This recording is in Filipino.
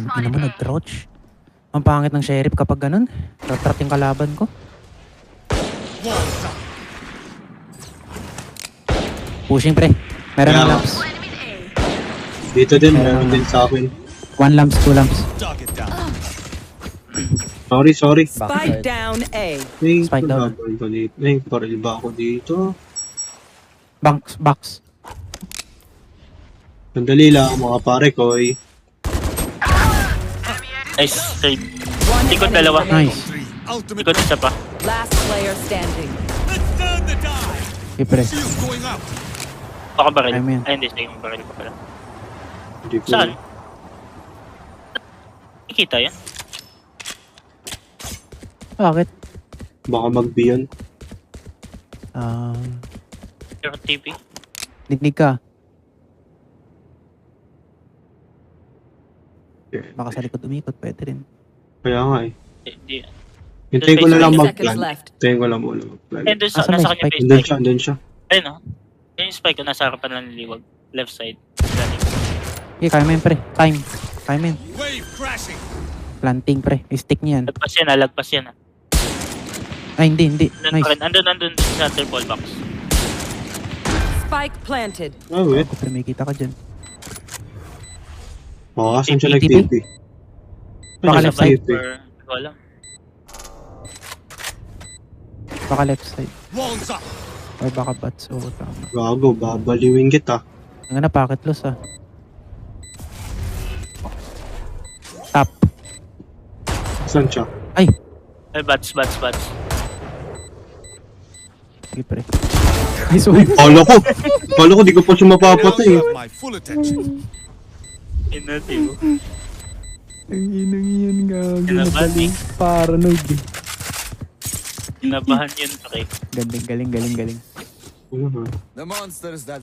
Ang ina mo, nag-crouch. Ang pangit ng sheriff kapag ganun. Trap yung kalaban ko. Pushing pre. Meron ng lamps. Dito din, meron din sa akin. 1 lamps, 2 lamps. Sorry. Spike down A. May Spike down. kalaban ko dito. May paril ba ako dito? Box. Sandali lang, mga pare ko eh. Nice, trade. One Likod enemy dalawa. remaining. Nice. Likod isa pa. Last player standing. Okay pre. Baka baril. Ay, man. Ay, hindi. Sige, baril ko pala. Hindi ko. Saan? Nakikita yan? Bakit? Baka mag-B Pero TV. Dinig ka. Baka sa likod umikot, pwede rin. Kaya nga eh. Hindi. Hintayin ko na lang 30 mag-plan. seconds left. Hintayin ko lang muna mag-plan. Eh, doon sa, Asan may nasa kanya spike? base Andun spike. siya. Ayun o. Yun yung spike ko, nasa harapan lang ng liwag. Left side. Running. Okay, kaya mo yun pre. Time. Kaya mo yun. Planting pre. Stick niyan. Lagpas yan ah. Ay, hindi. Andun pa Nice. rin. Andun sa third ball box. Spike planted. Ah, wait. Ako pre, may kita ka dyan. Makasan siya TP? nag-TP. Baka Sa left side. Viper, hindi ko alam. Baka left side. Or baka bats. Oo, tama. Gago, babaliwin kita. Ang na, pocket loss ah. Top. Saan siya? Ay! Ay, bats. Sige pre. Nice one. Kala ko di ko pa siya mapapatay. My full attention. Inatibo. Ang inang yan gago. Kinabahan eh. Paranoid eh. Kinabahan yun, okay. Galing. Ano ha? The monsters that